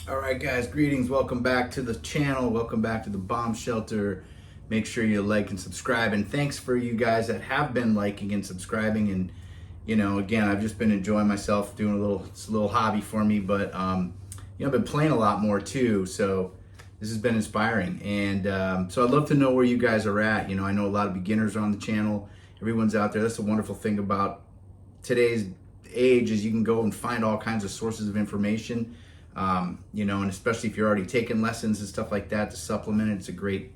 All right, guys, greetings. Welcome back to the channel. Welcome back to the bomb shelter. Make sure you like and subscribe. And thanks for you guys that have been liking and subscribing. And, again, I've just been enjoying myself doing it's a little hobby for me. But, I've been playing a lot more too. So this has been inspiring. And so I'd love to know where you guys are at. I know a lot of beginners are on the channel. Everyone's out there. That's the wonderful thing about today's age is you can go and find all kinds of sources of information. And especially if you're already taking lessons and stuff like that to supplement it, it's a great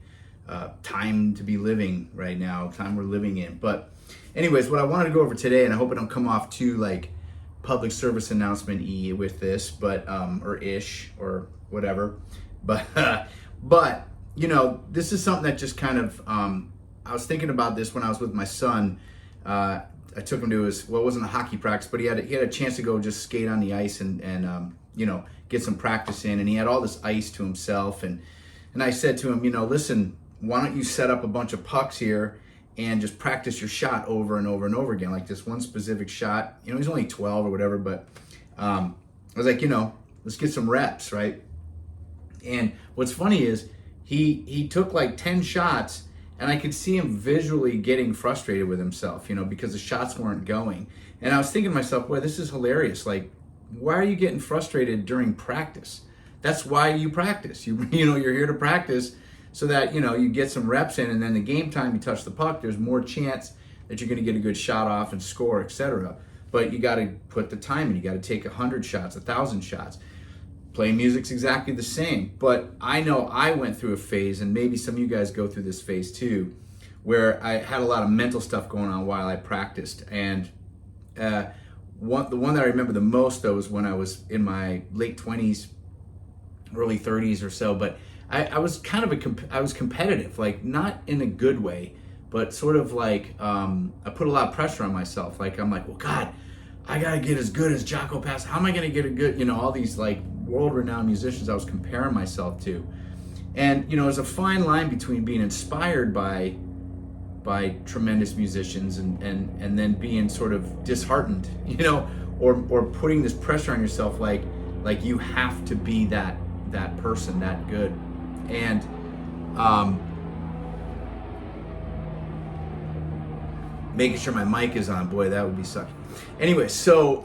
time to be living right now, time we're living in. But anyways, what I wanted to go over today, and I hope I don't come off too like public service announcement-y with this, but or ish or whatever. But this is something that just kind of I was thinking about this when I was with my son. I took him to it wasn't a hockey practice, but he had a chance to go just skate on the ice and get some practice in, and he had all this ice to himself, and I said to him, listen, why don't you set up a bunch of pucks here and just practice your shot over and over and over again, like this one specific shot. He's only 12 or whatever, but I was like, let's get some reps, right? And what's funny is he took like 10 shots, and I could see him visually getting frustrated with himself, because the shots weren't going. And I was thinking to myself, boy, this is hilarious. Like, why are you getting frustrated during practice? That's why you practice. You're here to practice so that, you get some reps in, and then the game time you touch the puck, there's more chance that you're going to get a good shot off and score, etc. But you got to put the time in. You got to take 100 shots, 1,000 shots. Playing music's exactly the same. But I know I went through a phase, and maybe some of you guys go through this phase too, where I had a lot of mental stuff going on while I practiced. And the one that I remember the most, though, was when I was in my late 20s, early 30s or so. But I was kind of I was competitive, like not in a good way, but sort of like I put a lot of pressure on myself. Like I'm like, well, God, I gotta get as good as Jocko Pass. How am I gonna get a good, all these like world-renowned musicians I was comparing myself to. And there's a fine line between being inspired by tremendous musicians and then being sort of disheartened, or putting this pressure on yourself like you have to be that person that good. And making sure my mic is on, boy, that would be sucky. Anyway, so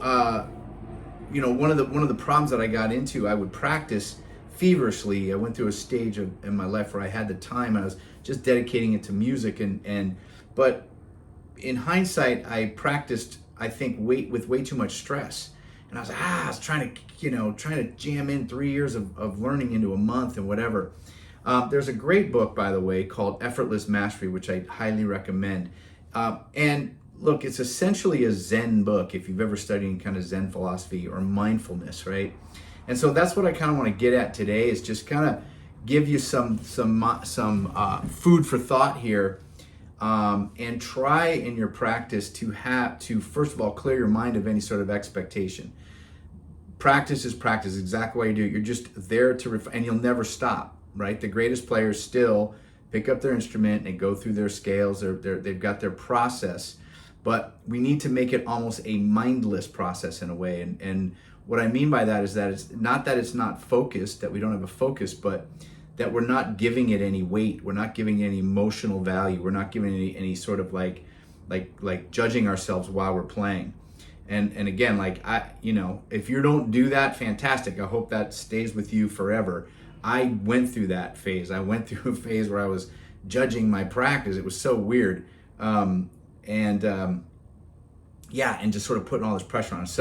one of the problems that I got into, I would practice feverishly. I went through a stage in my life where I had the time. I was just dedicating it to music, but in hindsight, I practiced, I think, with way too much stress. And I was trying to jam in 3 years of learning into a month and whatever. There's a great book, by the way, called Effortless Mastery, which I highly recommend. And look, it's essentially a Zen book, if you've ever studied kind of Zen philosophy or mindfulness, right? And so that's what I kind of want to get at today, is just kind of give you some food for thought here, and try in your practice to first of all clear your mind of any sort of expectation. Practice is practice, exactly what you do. You're just there to and you'll never stop, right? The greatest players still pick up their instrument and go through their scales. They've got their process, but we need to make it almost a mindless process in a way. And what I mean by that is that it's not focused, that we don't have a focus, but that we're not giving it any weight. We're not giving it any emotional value. We're not giving it any sort of like judging ourselves while we're playing. And again, if you don't do that, fantastic. I hope that stays with you forever. I went through that phase. I went through a phase where I was judging my practice. It was so weird. And just sort of putting all this pressure on us.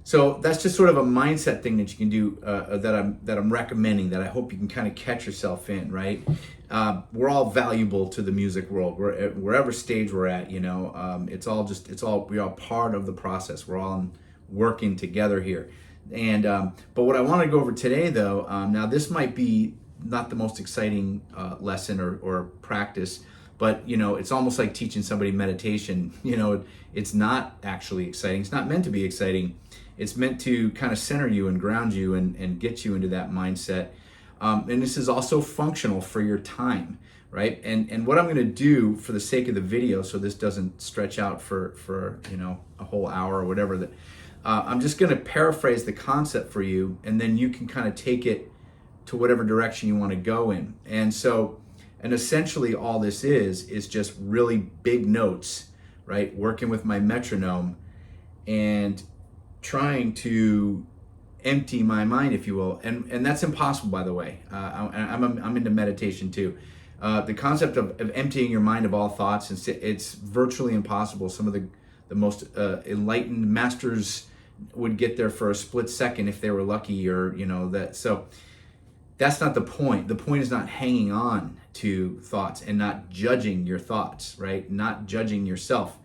So that's just sort of a mindset thing that you can do, that I'm recommending, that I hope you can kind of catch yourself in, right? We're all valuable to the music world. Wherever stage we're at, we are part of the process. We're all working together here. And but what I want to go over today, though, now this might be not the most exciting lesson or practice, but it's almost like teaching somebody meditation. It's not actually exciting. It's not meant to be exciting. It's meant to kind of center you and ground you and get you into that mindset. And this is also functional for your time, right? And what I'm going to do for the sake of the video, so this doesn't stretch out for a whole hour or whatever, that I'm just going to paraphrase the concept for you, and then you can kind of take it to whatever direction you want to go in. And essentially all this is just really big notes, right? Working with my metronome and trying to empty my mind, if you will. And that's impossible, by the way. I'm into meditation too. The concept of emptying your mind of all thoughts, it's virtually impossible. Some of the most enlightened masters would get there for a split second if they were lucky, or that. So that's not the point. The point is not hanging on to thoughts and not judging your thoughts, right? Not judging yourself.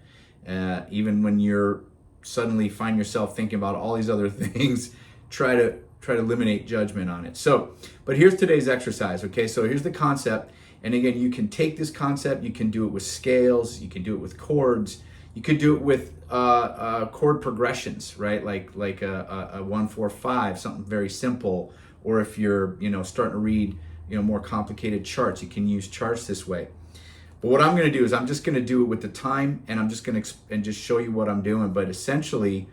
Even when you're suddenly find yourself thinking about all these other things, try to eliminate judgment on it. So, but here's today's exercise, okay? So here's the concept. And again, you can take this concept, you can do it with scales, you can do it with chords, you could do it with chord progressions, right? Like a 1-4-5, something very simple. Or if you're, starting to read, more complicated charts, you can use charts this way. But what I'm going to do is I'm just going to do it with the time, and I'm just going to and just show you what I'm doing. But essentially,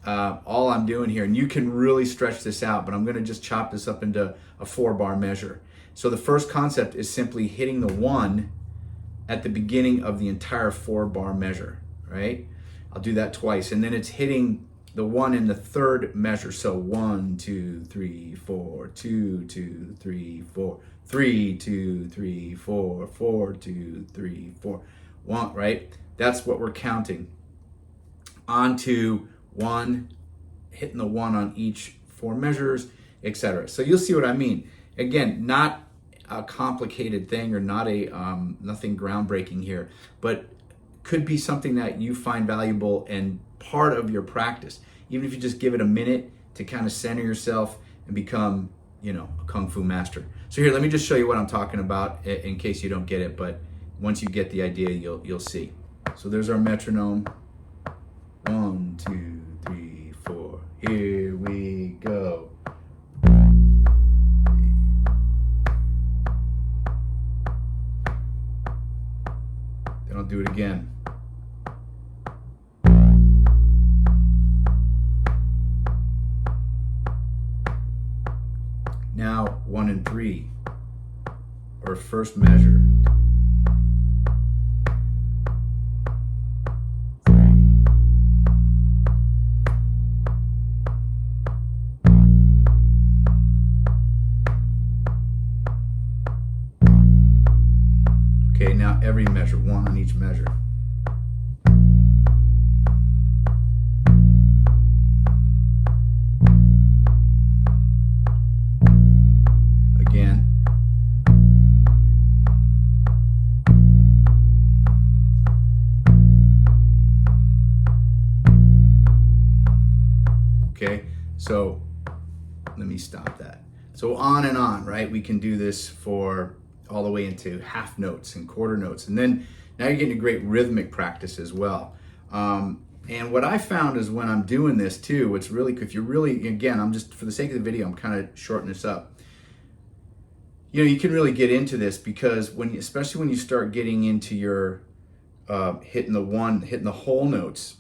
all I'm doing here, and you can really stretch this out, but I'm going to just chop this up into a 4-bar measure. So the first concept is simply hitting the 1 at the beginning of the entire 4-bar measure, right? I'll do that twice, and then it's hitting the 1 in the 3rd measure. So 1, 2, 3, 4, 2, 2, 3, 4, 3, 2, 3, 4, 4, 2, 3, 4, 1, right? That's what we're counting. On to 1, hitting the 1 on each 4 measures, etc. So you'll see what I mean. Again, not a complicated thing, or not a nothing groundbreaking here, but could be something that you find valuable and part of your practice. Even if you just give it a minute to kind of center yourself and become, a kung fu master. So here, let me just show you what I'm talking about in case you don't get it, but once you get the idea, you'll see. So there's our metronome. 1, 2, 3, 4. Here we go. Then I'll do it again. Now 1 and 3, or first measure. 3. Okay, now every measure, 1 on each measure. Okay, so let me stop that. So on and on, right? We can do this for all the way into half notes and quarter notes. And then now you're getting a great rhythmic practice as well. And what I found is when I'm doing this too, it's really, if you're really, again, I'm just, for the sake of the video, I'm kind of shortening this up. You can really get into this because especially when you start getting into your hitting the whole notes,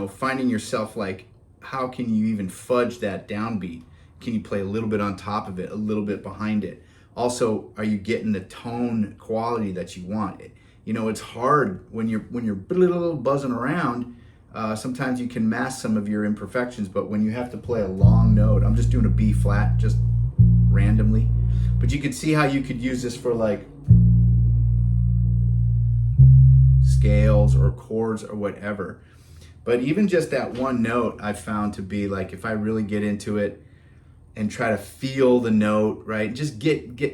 finding yourself like, how can you even fudge that downbeat? Can you play a little bit on top of it, a little bit behind it? Also, are you getting the tone quality that you want? It's hard when you're buzzing around. Sometimes you can mask some of your imperfections, but when you have to play a long note, I'm just doing a B flat, just randomly. But you can see how you could use this for like scales or chords or whatever. But even just that one note I've found to be like, if I really get into it and try to feel the note, right? Just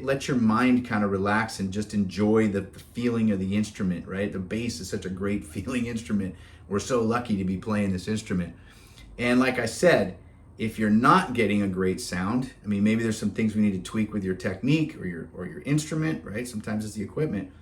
let your mind kind of relax and just enjoy the feeling of the instrument, right? The bass is such a great feeling instrument. We're so lucky to be playing this instrument. And like I said, if you're not getting a great sound, maybe there's some things we need to tweak with your technique or your instrument, right? Sometimes it's the equipment,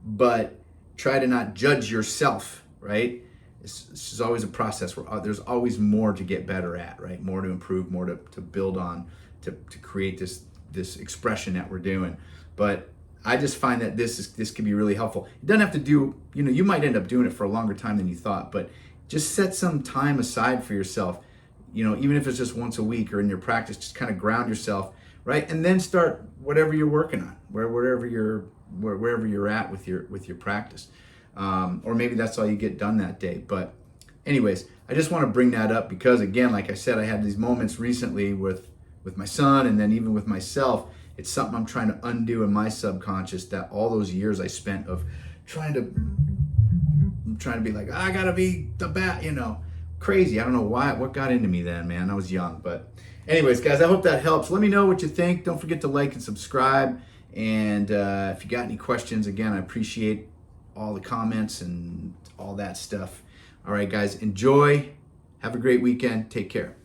but try to not judge yourself, right? This is always a process where there's always more to get better at, right? More to improve, more to build on, to create this expression that we're doing. But I just find that this can be really helpful. It doesn't have to do, you might end up doing it for a longer time than you thought, but just set some time aside for yourself even if it's just once a week or in your practice, just kind of ground yourself, right? And then start whatever you're working on, wherever you're at with your practice. Or maybe that's all you get done that day. But anyways, I just want to bring that up because, again, like I said, I had these moments recently with my son, and then even with myself. It's something I'm trying to undo in my subconscious, that all those years I spent of trying to be like, I gotta be the bat, crazy. I don't know what got into me then, man. I was young. But anyways, guys, I hope that helps. Let me know what you think. Don't forget to like and subscribe. And if you got any questions, again, I appreciate all the comments and all that stuff. All right, guys, enjoy. Have a great weekend. Take care.